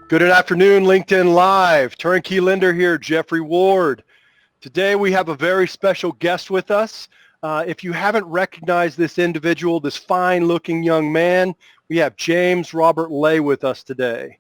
Good afternoon, LinkedIn Live. Turnkey lender here, Jeffrey Ward. Today we have a very special guest with us. If you haven't recognized this individual, this fine-looking young man, we have James Robert Lay with us today.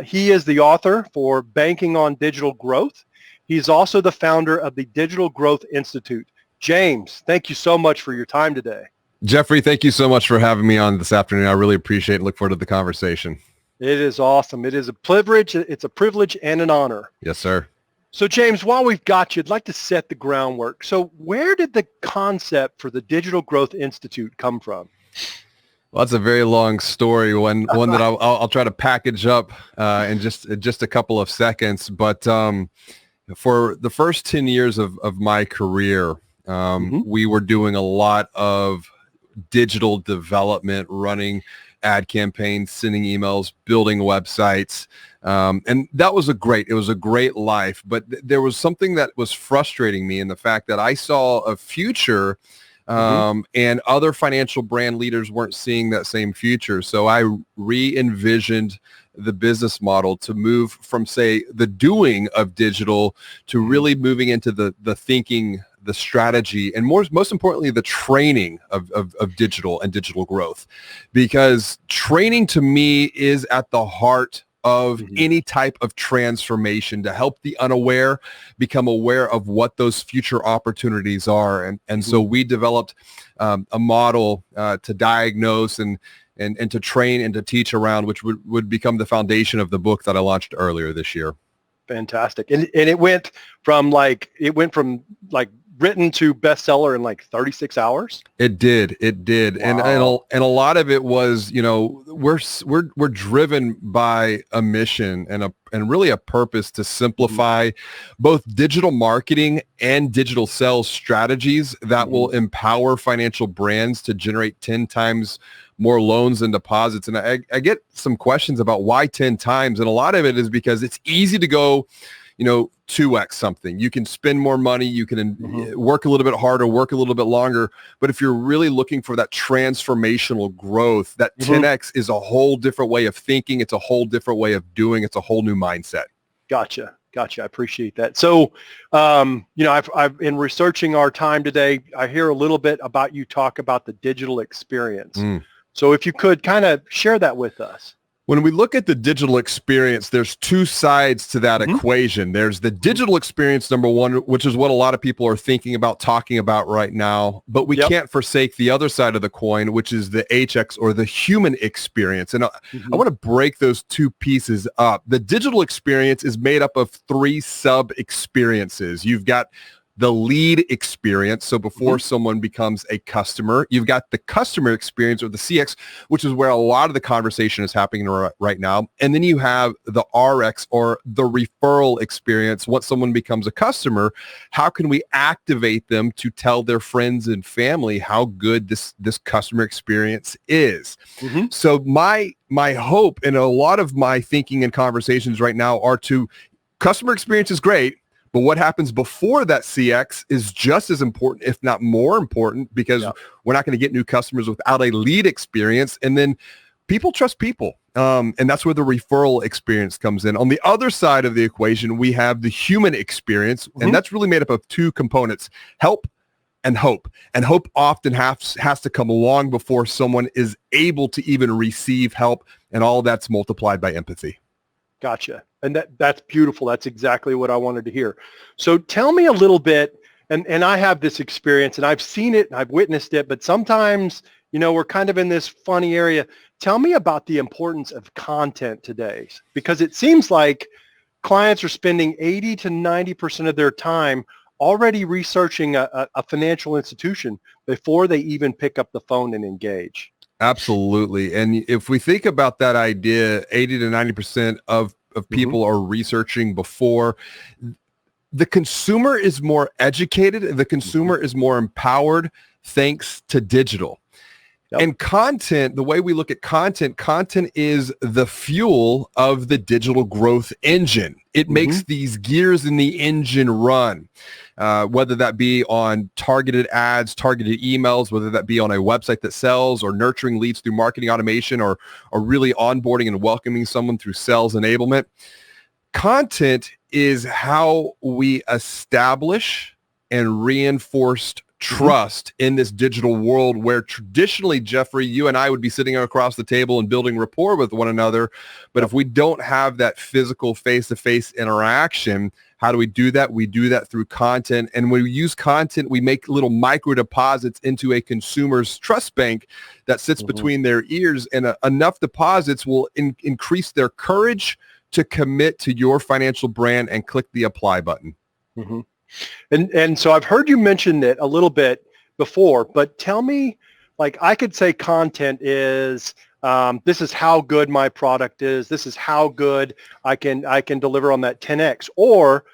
He is the author for Banking on Digital Growth. He's also the founder of the Digital Growth Institute. James, thank you so much for your time today. Jeffrey, thank you so much for having me on this afternoon. I really appreciate it and look forward to the conversation. It is awesome. It is a privilege. It's a privilege and an honor. Yes, sir. So James, while we've got you, I'd like to set the groundwork. So where did the concept for the Digital Growth Institute come from? Well, that's a very long story, one that I'll try to package up in just a couple of seconds. But for the first 10 years of my career, we were doing a lot of digital development, running ad campaigns, sending emails, building websites. And that was it was a great life. But there was something that was frustrating me in the fact that I saw a future and other financial brand leaders weren't seeing that same future. So I re-envisioned the business model to move from, say, the doing of digital to really moving into the thinking, the strategy, and most importantly, the training of digital and digital growth. Because training to me is at the heart of any type of transformation to help the unaware become aware of what those future opportunities are. And so we developed a model to diagnose and to train and to teach around, which would become the foundation of the book that I launched earlier this year. Fantastic. And it went from written to bestseller in like 36 hours. It did. Wow. And a lot of it was, we're driven by a mission and really a purpose to simplify both digital marketing and digital sales strategies that will empower financial brands to generate 10 times more loans and deposits. And I get some questions about why 10 times. And a lot of it is because it's easy to go, 2x something. You can spend more money, you can work a little bit harder, work a little bit longer. But if you're really looking for that transformational growth, that 10x is a whole different way of thinking. It's a whole different way of doing. It's a whole new mindset. Gotcha. I appreciate that. So, I've in researching our time today, I hear a little bit about you talk about the digital experience. So if you could kind of share that with us. When we look at the digital experience, there's two sides to that equation. There's the digital experience, number one, which is what a lot of people are thinking about, talking about right now. But we can't forsake the other side of the coin, which is the HX or the human experience. And I want to break those two pieces up. The digital experience is made up of three sub-experiences. You've got the lead experience. So before someone becomes a customer, you've got the customer experience or the CX, which is where a lot of the conversation is happening right now. And then you have the RX or the referral experience. Once someone becomes a customer, how can we activate them to tell their friends and family how good this customer experience is? So my hope and a lot of my thinking and conversations right now are customer experience is great, but what happens before that CX is just as important, if not more important, because we're not going to get new customers without a lead experience. And then people trust people. And that's where the referral experience comes in. On the other side of the equation, we have the human experience, and that's really made up of two components, help and hope. And hope often has to come along before someone is able to even receive help, and all that's multiplied by empathy. Gotcha. And that's beautiful. That's exactly what I wanted to hear. So tell me a little bit, and I have this experience and I've seen it and I've witnessed it, but sometimes, we're kind of in this funny area. Tell me about the importance of content today, because it seems like clients are spending 80 to 90% of their time already researching a financial institution before they even pick up the phone and engage. Absolutely. And if we think about that idea, 80 to 90% of people are researching before. The consumer is more educated. The consumer is more empowered thanks to digital. Yep. And content, the way we look at content is the fuel of the digital growth engine. It makes these gears in the engine run, whether that be on targeted ads, targeted emails, whether that be on a website that sells, or nurturing leads through marketing automation, or really onboarding and welcoming someone through sales enablement. Content is how we establish and reinforce trust in this digital world, where traditionally, Jeffrey, you and I would be sitting across the table and building rapport with one another. But if we don't have that physical face-to-face interaction, how do we do that? We do that through content. And when we use content, we make little micro deposits into a consumer's trust bank that sits between their ears, and enough deposits will increase their courage to commit to your financial brand and click the apply button. And so I've heard you mention it a little bit before, but tell me, like, I could say content is, this is how good my product is. This is how good I can deliver on that 10X. Or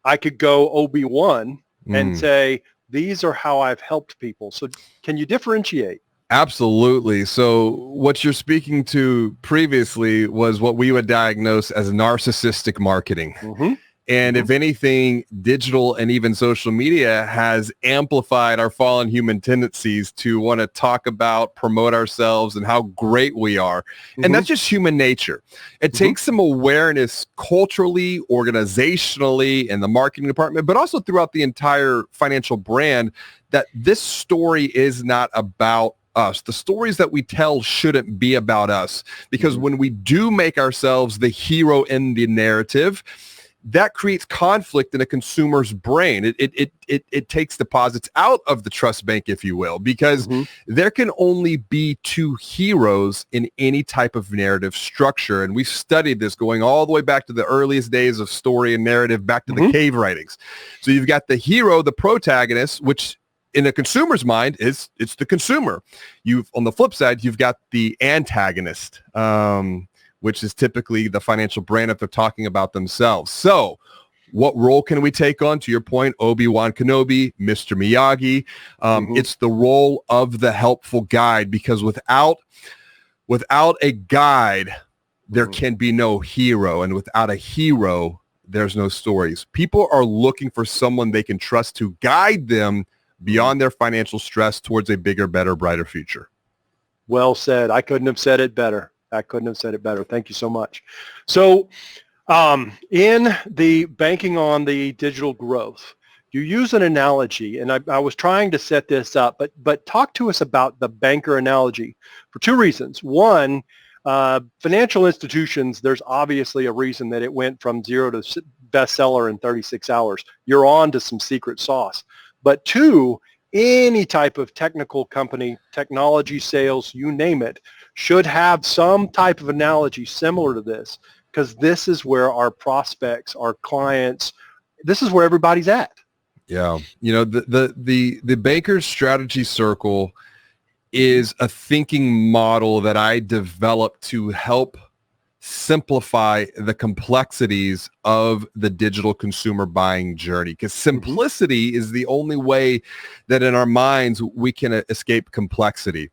I could go OB1 and say, these are how I've helped people. So can you differentiate? Absolutely. So what you're speaking to previously was what we would diagnose as narcissistic marketing. And if anything, digital and even social media has amplified our fallen human tendencies to want to talk about, promote ourselves, and how great we are. And that's just human nature. It takes some awareness culturally, organizationally, in the marketing department, but also throughout the entire financial brand, that this story is not about us. The stories that we tell shouldn't be about us, because when we do make ourselves the hero in the narrative, that creates conflict in a consumer's brain. It takes deposits out of the trust bank, if you will, because there can only be two heroes in any type of narrative structure. And we've studied this going all the way back to the earliest days of story and narrative, back to the cave writings. So you've got the hero, the protagonist, which in a consumer's mind it's the consumer. On the flip side, you've got the antagonist, which is typically the financial brand if they're talking about themselves. So what role can we take on? To your point, Obi-Wan Kenobi, Mr. Miyagi. It's the role of the helpful guide, because without a guide, there can be no hero. And without a hero, there's no stories. People are looking for someone they can trust to guide them beyond their financial stress towards a bigger, better, brighter future. Well said. I couldn't have said it better. Thank you so much. So in the banking on the digital growth, you use an analogy, and I was trying to set this up, but talk to us about the banker analogy for two reasons. One, financial institutions, there's obviously a reason that it went from 0 to bestseller in 36 hours. You're on to some secret sauce. But two, any type of technical company, technology, sales, you name it, should have some type of analogy similar to this, because this is where our prospects, our clients, this is where everybody's at. Yeah. You know, the Banker's Strategy Circle is a thinking model that I developed to help simplify the complexities of the digital consumer buying journey, because simplicity is the only way that in our minds we can escape complexity.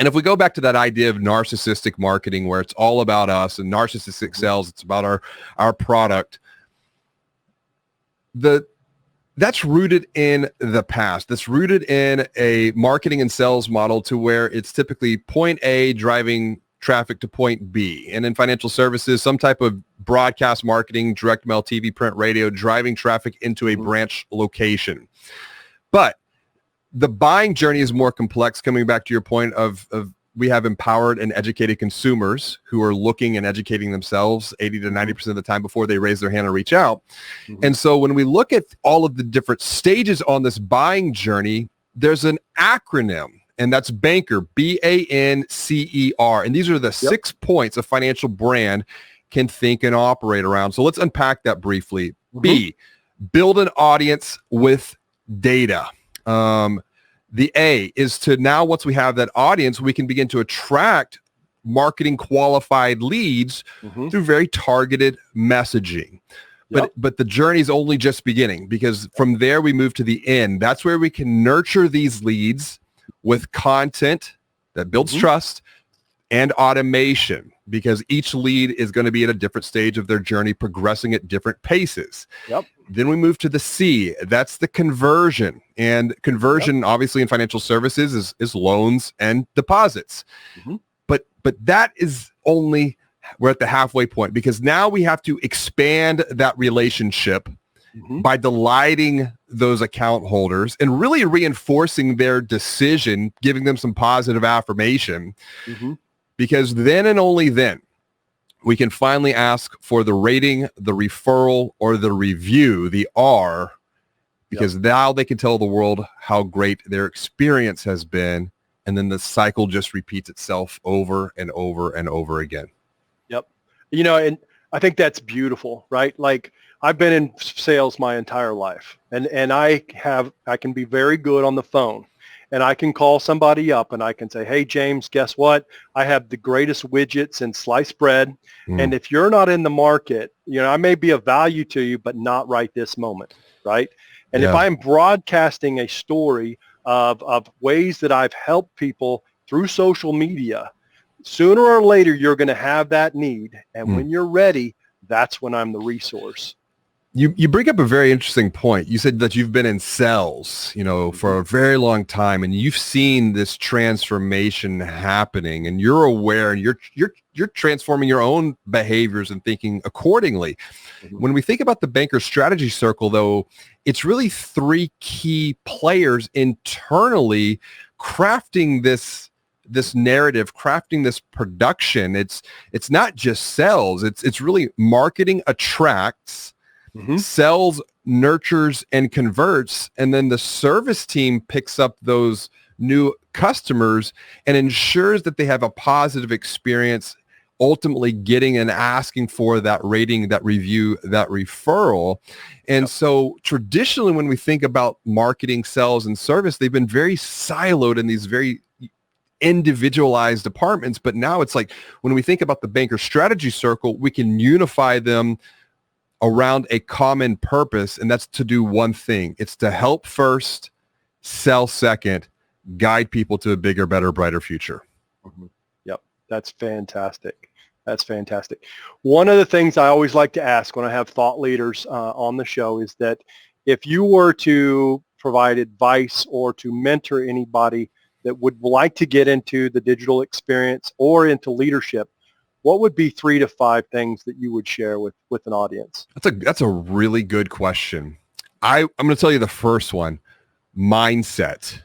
And if we go back to that idea of narcissistic marketing, where it's all about us, and narcissistic sales, it's about our product, that's rooted in the past. That's rooted in a marketing and sales model to where it's typically point A driving traffic to point B. And in financial services, some type of broadcast marketing, direct mail, TV, print, radio, driving traffic into a branch location. But the buying journey is more complex, coming back to your point of we have empowered and educated consumers who are looking and educating themselves 80 to 90% of the time before they raise their hand and reach out. And so when we look at all of the different stages on this buying journey, there's an acronym, and that's BANKER, BANCER. And these are the 6 points a financial brand can think and operate around. So let's unpack that briefly. B, build an audience with data. The A is to now, once we have that audience, we can begin to attract marketing qualified leads through very targeted messaging. But the journey is only just beginning, because from there we move to the end. That's where we can nurture these leads with content that builds trust, and automation, because each lead is going to be at a different stage of their journey, progressing at different paces. Yep. Then we move to the C. That's the conversion. And conversion, obviously, in financial services is loans and deposits. But that is only, we're at the halfway point, because now we have to expand that relationship by delighting those account holders and really reinforcing their decision, giving them some positive affirmation. Because then and only then we can finally ask for the rating, the referral, or the review, the R, because now they can tell the world how great their experience has been. And then the cycle just repeats itself over and over and over again. Yep. You know, and I think that's beautiful, right? Like, I've been in sales my entire life, and I can be very good on the phone. And I can call somebody up and I can say, hey, James, guess what? I have the greatest widgets in sliced bread. And if you're not in the market, you know, I may be of value to you, but not right this moment, right? And if I'm broadcasting a story of ways that I've helped people through social media, sooner or later, you're going to have that need. And when you're ready, that's when I'm the resource. You bring up a very interesting point. You said that you've been in sales, you know, for a very long time, and you've seen this transformation happening, and you're aware, and you're transforming your own behaviors and thinking accordingly. When we think about the banker strategy circle, though, it's really three key players internally crafting this narrative, crafting this production. It's not just sales. It's really marketing attracts, sells, nurtures, and converts, and then the service team picks up those new customers and ensures that they have a positive experience, ultimately getting and asking for that rating, that review, that referral. And so traditionally, when we think about marketing, sales, and service, they've been very siloed in these very individualized departments. But now it's like, when we think about the banker strategy circle, we can unify them around a common purpose, and that's to do one thing. It's to help first, sell second, guide people to a bigger, better, brighter future. Yep. That's fantastic. That's fantastic. One of the things I always like to ask when I have thought leaders on the show is that if you were to provide advice or to mentor anybody that would like to get into the digital experience or into leadership, what would be 3 to 5 things that you would share with an audience? That's a really good question. I'm going to tell you the first one: mindset.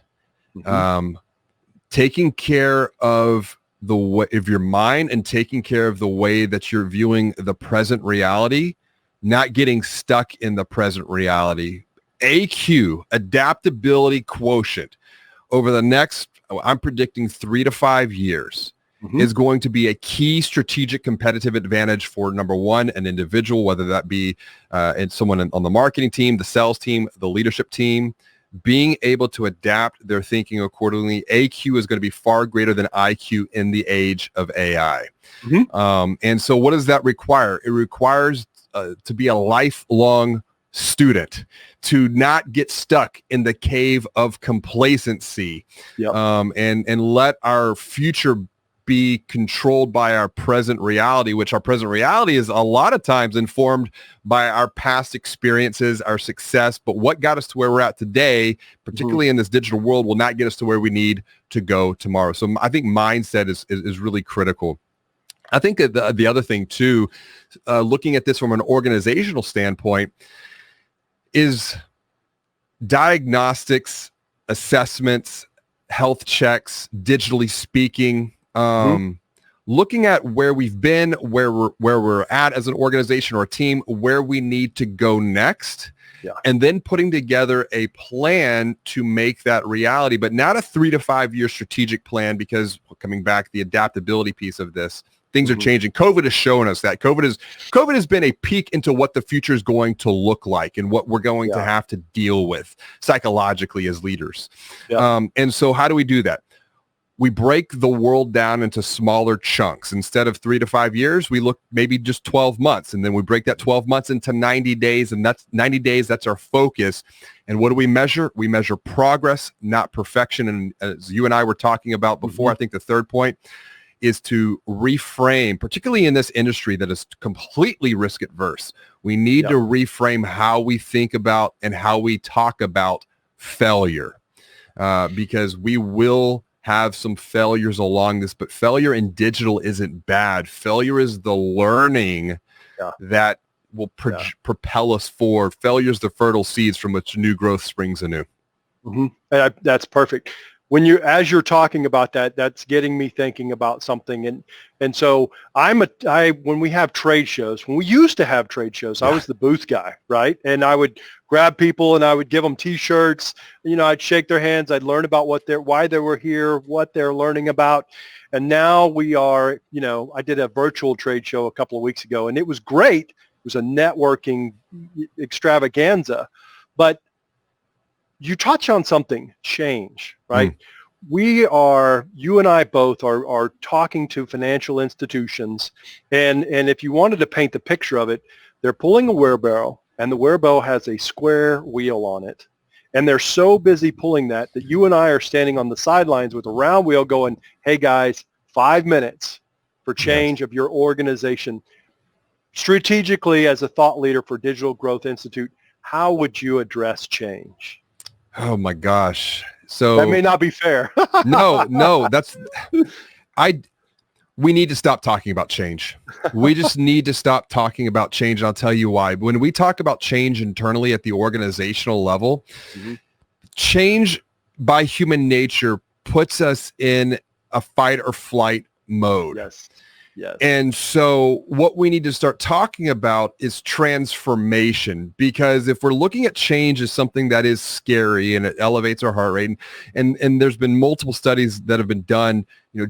Taking care of your mind and taking care of the way that you're viewing the present reality, not getting stuck in the present reality. AQ, adaptability quotient, over the next, I'm predicting 3 to 5 years, is going to be a key strategic competitive advantage for, number one, an individual, whether that be someone on the marketing team, the sales team, the leadership team, being able to adapt their thinking accordingly. AQ is going to be far greater than IQ in the age of AI. And so what does that require? It requires to be a lifelong student, to not get stuck in the cave of complacency, and let our future be controlled by our present reality, which our present reality is a lot of times informed by our past experiences, our success. But what got us to where we're at today, particularly in this digital world, will not get us to where we need to go tomorrow. So I think mindset is really critical. I think that the other thing too, looking at this from an organizational standpoint, is diagnostics, assessments, health checks, digitally speaking, looking at where we've been, where we're at as an organization or a team, where we need to go next, and then putting together a plan to make that reality, but not a 3 to 5 year strategic plan, because coming back, the adaptability piece of this, things are changing. COVID has shown us that. COVID has been a peek into what the future is going to look like and what we're going to have to deal with psychologically as leaders. And so how do we do that? we break the world down into smaller chunks. Instead of 3 to 5 years, we look maybe just 12 months. And then we break that 12 months into 90 days. And that's 90 days. That's our focus. And what do we measure? We measure progress, not perfection. And as you and I were talking about before, I think the third point is to reframe, particularly in this industry that is completely risk adverse. We need to reframe how we think about and how we talk about failure, because we will have some failures along this, but failure in digital isn't bad. Failure is the learning that will propel us forward. Failure is the fertile seeds from which new growth springs anew. That's perfect. As you're talking about that, that's getting me thinking about something. And so when we have trade shows, when we used to have trade shows, I was the booth guy, right? And I would grab people and I would give them T-shirts. I'd shake their hands. I'd learn about why they were here, what they're learning about. And now we are, I did a virtual trade show a couple of weeks ago, and it was great. It was a networking extravaganza, but you touch on something, change, right? You and I both are talking to financial institutions, and if you wanted to paint the picture of it, they're pulling a wheelbarrow, and the wheelbarrow has a square wheel on it. And they're so busy pulling that you and I are standing on the sidelines with a round wheel going, hey guys, 5 minutes for change of your organization. Strategically, as a thought leader for Digital Growth Institute, how would you address change? Oh my gosh. So that may not be fair. No, we need to stop talking about change. We just need to stop talking about change. And I'll tell you why. When we talk about change internally at the organizational level, change by human nature puts us in a fight or flight mode. Yes. And so what we need to start talking about is transformation, because if we're looking at change as something that is scary and it elevates our heart rate, and there's been multiple studies that have been done,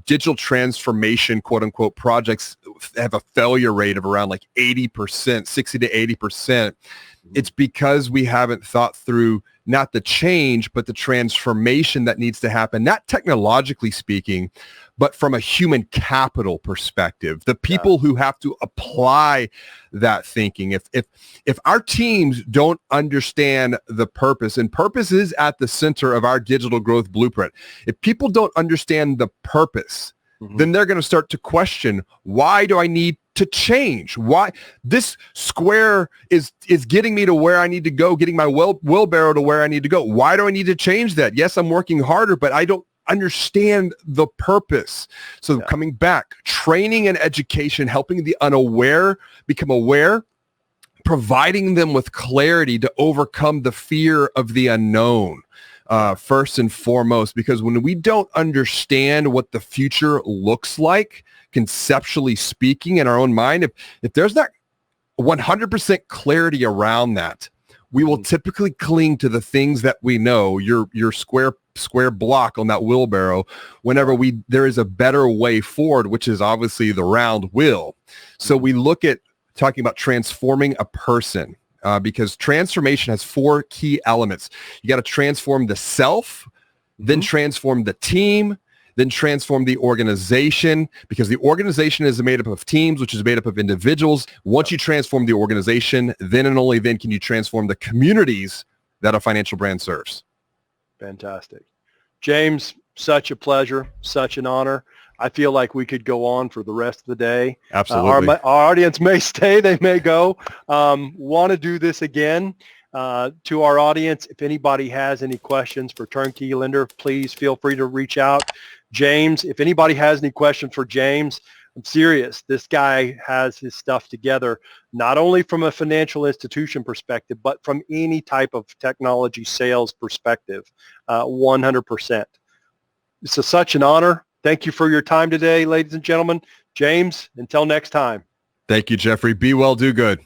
digital transformation, quote unquote, projects have a failure rate of around like 80%, 60 to 80%. It's because we haven't thought through not the change, but the transformation that needs to happen, not technologically speaking, but from a human capital perspective, the people who have to apply that thinking. If our teams don't understand the purpose, and purpose is at the center of our digital growth blueprint, if people don't understand the purpose, then they're going to start to question, why do I need to change? Why this square is getting me to where I need to go, getting my wheelbarrow to where I need to go. Why do I need to change that? Yes, I'm working harder, but I don't understand the purpose. So coming back, training and education, helping the unaware become aware, providing them with clarity to overcome the fear of the unknown. First and foremost, because when we don't understand what the future looks like, conceptually speaking, in our own mind, if there's not 100% clarity around that, we will typically cling to the things that we know, your square block on that wheelbarrow, whenever there is a better way forward, which is obviously the round wheel. So we look at talking about transforming a person. Because transformation has 4 key elements. You got to transform the self, then transform the team, then transform the organization, because the organization is made up of teams, which is made up of individuals. Once you transform the organization, then and only then can you transform the communities that a financial brand serves. Fantastic. James, such a pleasure, such an honor. I feel like we could go on for the rest of the day. Absolutely. Our audience may stay, they may go. Want to do this again. To our audience, if anybody has any questions for Turnkey Lender, please feel free to reach out. James, if anybody has any questions for James, I'm serious. This guy has his stuff together, not only from a financial institution perspective, but from any type of technology sales perspective, 100%. It's such an honor. Thank you for your time today, ladies and gentlemen. James, until next time. Thank you, Jeffrey. Be well, do good.